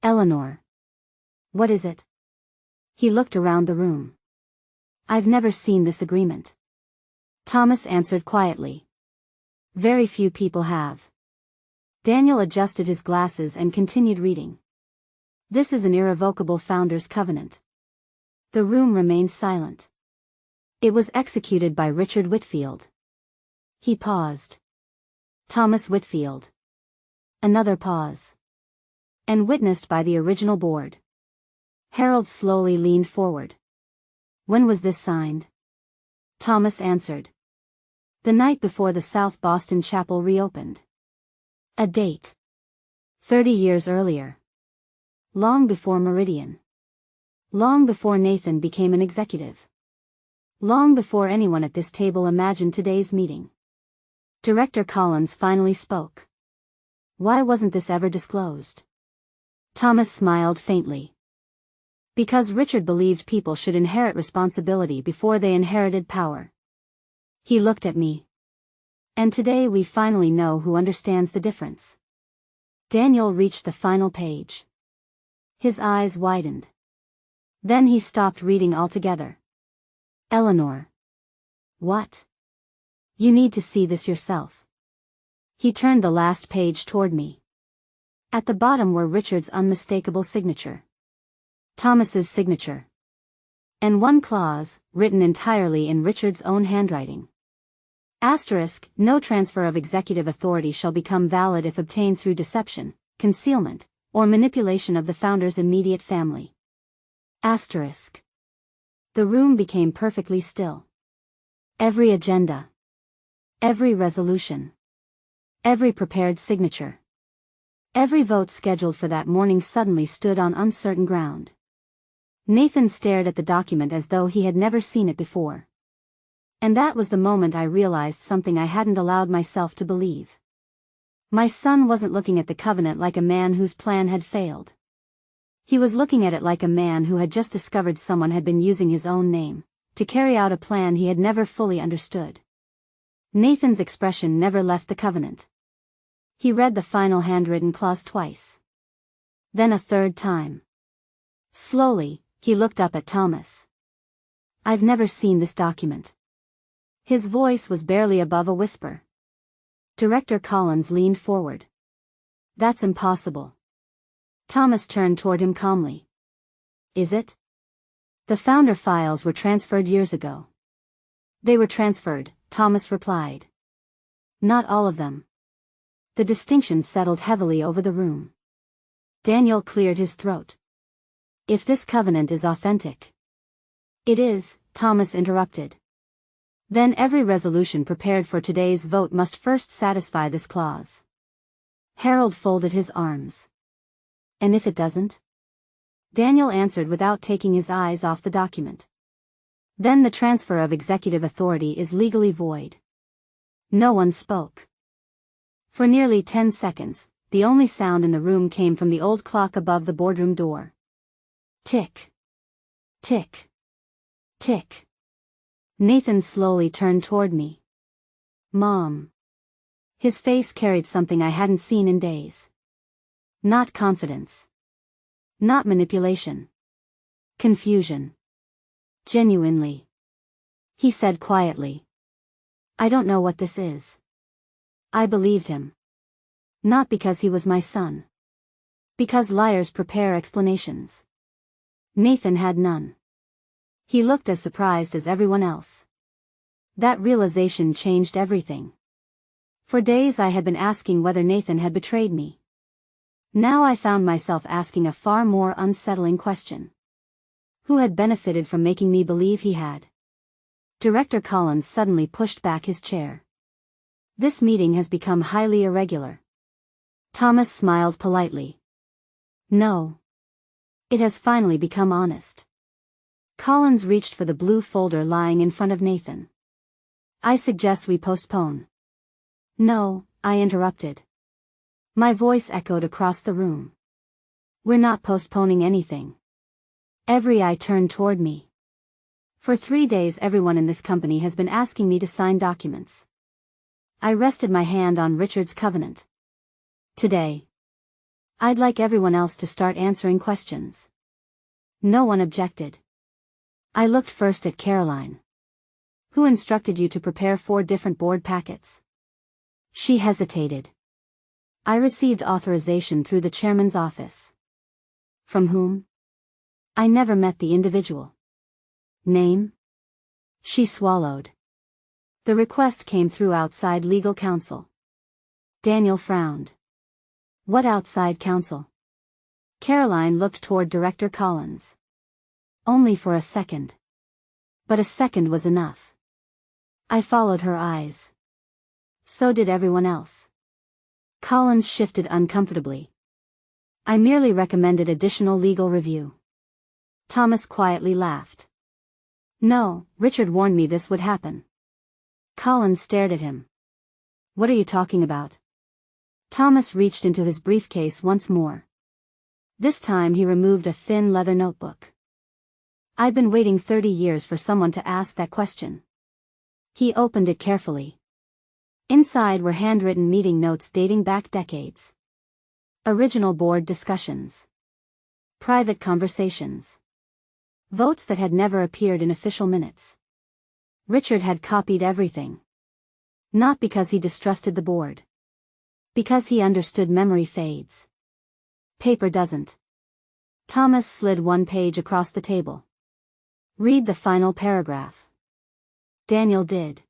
Eleanor. What is it? He looked around the room. I've never seen this agreement. Thomas answered quietly. Very few people have. Daniel adjusted his glasses and continued reading. This is an irrevocable founder's covenant. The room remained silent. It was executed by Richard Whitfield. He paused. Thomas Whitfield. Another pause. And witnessed by the original board. Harold slowly leaned forward. When was this signed? Thomas answered. The night before the South Boston Chapel reopened. A date. 30 years earlier. Long before Meridian. Long before Nathan became an executive. Long before anyone at this table imagined today's meeting. Director Collins finally spoke. Why wasn't this ever disclosed? Thomas smiled faintly. Because Richard believed people should inherit responsibility before they inherited power. He looked at me. And today we finally know who understands the difference. Daniel reached the final page. His eyes widened. Then he stopped reading altogether. Eleanor. What? You need to see this yourself. He turned the last page toward me. At the bottom were Richard's unmistakable signature. Thomas's signature. And one clause, written entirely in Richard's own handwriting. Asterisk, no transfer of executive authority shall become valid if obtained through deception, concealment, or manipulation of the founder's immediate family. Asterisk. The room became perfectly still. Every agenda. Every resolution. Every prepared signature. Every vote scheduled for that morning suddenly stood on uncertain ground. Nathan stared at the document as though he had never seen it before. And that was the moment I realized something I hadn't allowed myself to believe. My son wasn't looking at the covenant like a man whose plan had failed. He was looking at it like a man who had just discovered someone had been using his own name to carry out a plan he had never fully understood. Nathan's expression never left the covenant. He read the final handwritten clause twice. Then a third time. Slowly, he looked up at Thomas. I've never seen this document. His voice was barely above a whisper. Director Collins leaned forward. That's impossible. Thomas turned toward him calmly. Is it? The founder files were transferred years ago. They were transferred, Thomas replied. Not all of them. The distinction settled heavily over the room. Daniel cleared his throat. If this covenant is authentic. It is, Thomas interrupted. Then every resolution prepared for today's vote must first satisfy this clause. Harold folded his arms. And if it doesn't? Daniel answered without taking his eyes off the document. Then the transfer of executive authority is legally void. No one spoke. For nearly 10 seconds, the only sound in the room came from the old clock above the boardroom door. Tick. Tick. Tick. Nathan slowly turned toward me. Mom. His face carried something I hadn't seen in days. Not confidence. Not manipulation. Confusion. Genuinely. He said quietly. I don't know what this is. I believed him. Not because he was my son. Because liars prepare explanations. Nathan had none. He looked as surprised as everyone else. That realization changed everything. For days I had been asking whether Nathan had betrayed me. Now I found myself asking a far more unsettling question. Who had benefited from making me believe he had? Director Collins suddenly pushed back his chair. This meeting has become highly irregular. Thomas smiled politely. No. It has finally become honest. Collins reached for the blue folder lying in front of Nathan. I suggest we postpone. No, I interrupted. My voice echoed across the room. We're not postponing anything. Every eye turned toward me. For 3 days everyone in this company has been asking me to sign documents. I rested my hand on Richard's covenant. Today, I'd like everyone else to start answering questions. No one objected. I looked first at Caroline. Who instructed you to prepare 4 different board packets? She hesitated. I received authorization through the chairman's office. From whom? I never met the individual. Name? She swallowed. The request came through outside legal counsel. Daniel frowned. What outside counsel? Caroline looked toward Director Collins. Only for a second. But a second was enough. I followed her eyes. So did everyone else. Collins shifted uncomfortably. I merely recommended additional legal review. Thomas quietly laughed. No, Richard warned me this would happen. Collins stared at him. What are you talking about? Thomas reached into his briefcase once more. This time he removed a thin leather notebook. I've been waiting 30 years for someone to ask that question. He opened it carefully. Inside were handwritten meeting notes dating back decades. Original board discussions. Private conversations. Votes that had never appeared in official minutes. Richard had copied everything. Not because he distrusted the board. Because he understood memory fades. Paper doesn't. Thomas slid one page across the table. Read the final paragraph. Daniel did.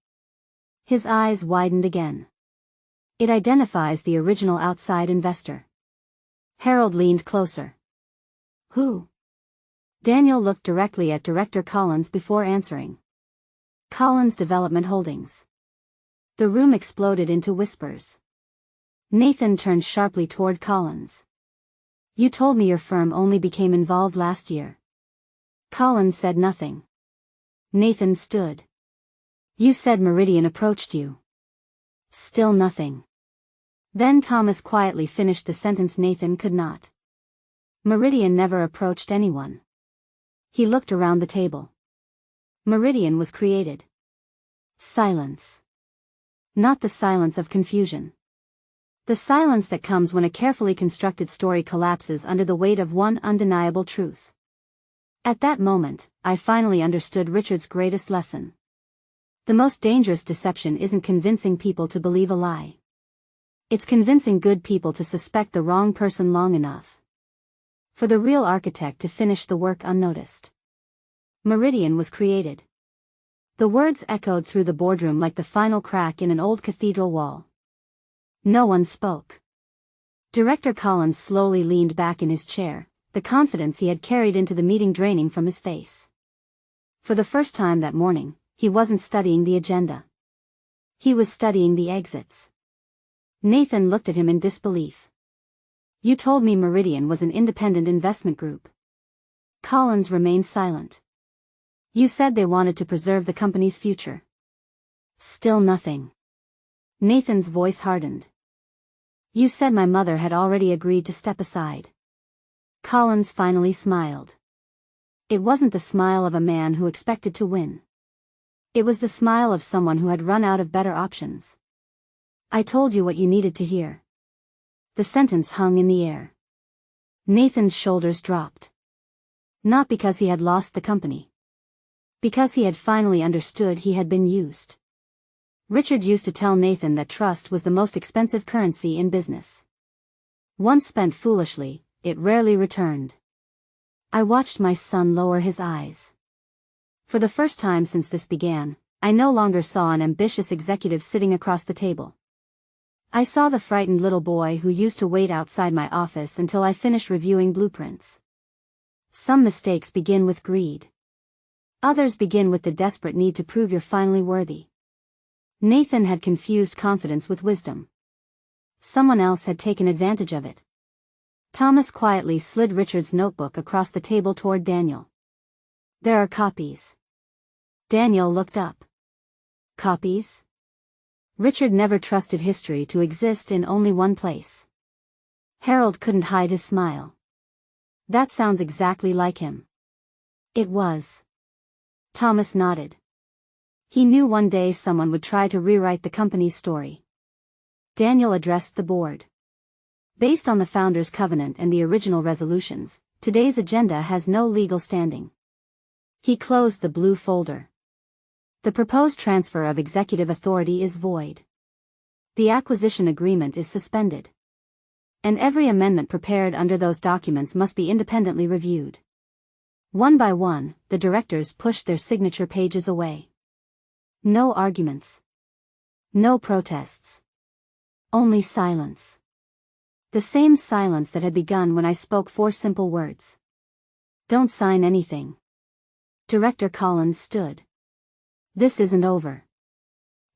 His eyes widened again. It identifies the original outside investor. Harold leaned closer. Who? Daniel looked directly at Director Collins before answering. Collins Development Holdings. The room exploded into whispers. Nathan turned sharply toward Collins. You told me your firm only became involved last year. Collins said nothing. Nathan stood. You said Meridian approached you. Still nothing. Then Thomas quietly finished the sentence Nathan could not. Meridian never approached anyone. He looked around the table. Meridian was created. Silence. Not the silence of confusion. The silence that comes when a carefully constructed story collapses under the weight of one undeniable truth. At that moment, I finally understood Richard's greatest lesson. The most dangerous deception isn't convincing people to believe a lie. It's convincing good people to suspect the wrong person long enough for the real architect to finish the work unnoticed. Meridian was created. The words echoed through the boardroom like the final crack in an old cathedral wall. No one spoke. Director Collins slowly leaned back in his chair, the confidence he had carried into the meeting draining from his face. For the first time that morning, he wasn't studying the agenda. He was studying the exits. Nathan looked at him in disbelief. You told me Meridian was an independent investment group. Collins remained silent. You said they wanted to preserve the company's future. Still nothing. Nathan's voice hardened. You said my mother had already agreed to step aside. Collins finally smiled. It wasn't the smile of a man who expected to win. It was the smile of someone who had run out of better options. I told you what you needed to hear. The sentence hung in the air. Nathan's shoulders dropped. Not because he had lost the company. Because he had finally understood he had been used. Richard used to tell Nathan that trust was the most expensive currency in business. Once spent foolishly, it rarely returned. I watched my son lower his eyes. For the first time since this began, I no longer saw an ambitious executive sitting across the table. I saw the frightened little boy who used to wait outside my office until I finished reviewing blueprints. Some mistakes begin with greed. Others begin with the desperate need to prove you're finally worthy. Nathan had confused confidence with wisdom. Someone else had taken advantage of it. Thomas quietly slid Richard's notebook across the table toward Daniel. There are copies. Daniel looked up. Copies? Richard never trusted history to exist in only one place. Harold couldn't hide his smile. That sounds exactly like him. It was. Thomas nodded. He knew one day someone would try to rewrite the company's story. Daniel addressed the board. Based on the Founders' Covenant and the original resolutions, today's agenda has no legal standing. He closed the blue folder. The proposed transfer of executive authority is void. The acquisition agreement is suspended. And every amendment prepared under those documents must be independently reviewed. One by one, the directors pushed their signature pages away. No arguments. No protests. Only silence. The same silence that had begun when I spoke 4 simple words. Don't sign anything. Director Collins stood. This isn't over.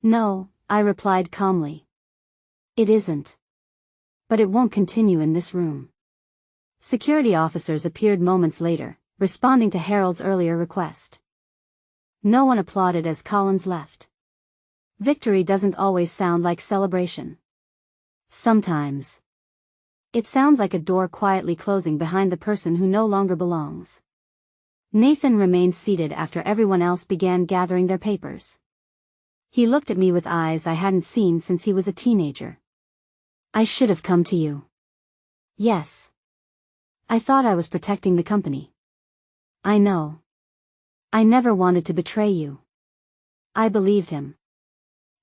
No, I replied calmly. It isn't. But it won't continue in this room. Security officers appeared moments later, responding to Harold's earlier request. No one applauded as Collins left. Victory doesn't always sound like celebration. Sometimes. It sounds like a door quietly closing behind the person who no longer belongs. Nathan remained seated after everyone else began gathering their papers. He looked at me with eyes I hadn't seen since he was a teenager. I should have come to you. Yes. I thought I was protecting the company. I know. I never wanted to betray you. I believed him.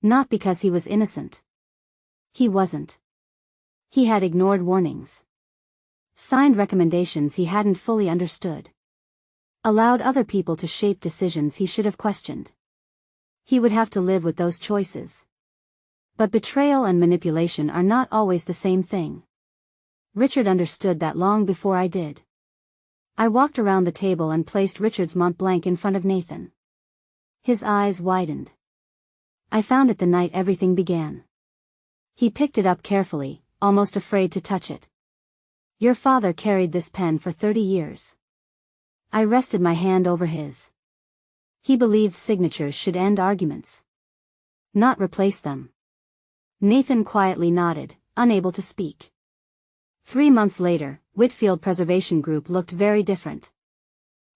Not because he was innocent. He wasn't. He had ignored warnings. Signed recommendations he hadn't fully understood. Allowed other people to shape decisions he should have questioned. He would have to live with those choices. But betrayal and manipulation are not always the same thing. Richard understood that long before I did. I walked around the table and placed Richard's Mont Blanc in front of Nathan. His eyes widened. I found it the night everything began. He picked it up carefully, almost afraid to touch it. Your father carried this pen for 30 years. I rested my hand over his. He believed signatures should end arguments. Not replace them. Nathan quietly nodded, unable to speak. 3 months later, Whitfield Preservation Group looked very different.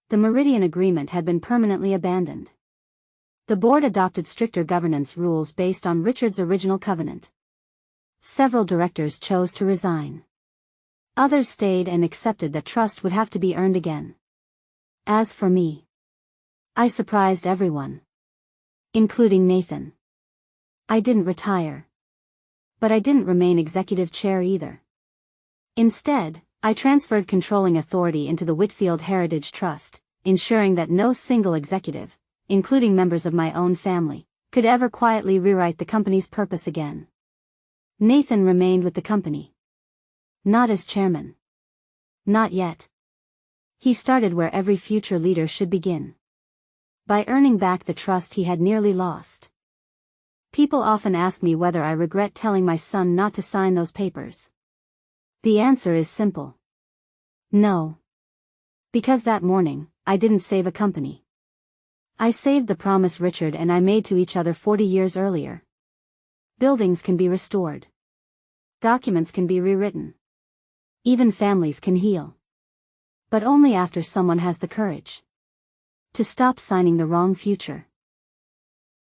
The Meridian Agreement had been permanently abandoned. The board adopted stricter governance rules based on Richard's original covenant. Several directors chose to resign. Others stayed and accepted that trust would have to be earned again. As for me, I surprised everyone. Including Nathan. I didn't retire. But I didn't remain executive chair either. Instead, I transferred controlling authority into the Whitfield Heritage Trust, ensuring that no single executive, including members of my own family, could ever quietly rewrite the company's purpose again. Nathan remained with the company. Not as chairman. Not yet. He started where every future leader should begin. By earning back the trust he had nearly lost. People often ask me whether I regret telling my son not to sign those papers. The answer is simple. No. Because that morning, I didn't save a company. I saved the promise Richard and I made to each other 40 years earlier. Buildings can be restored. Documents can be rewritten. Even families can heal. But only after someone has the courage to stop signing the wrong future.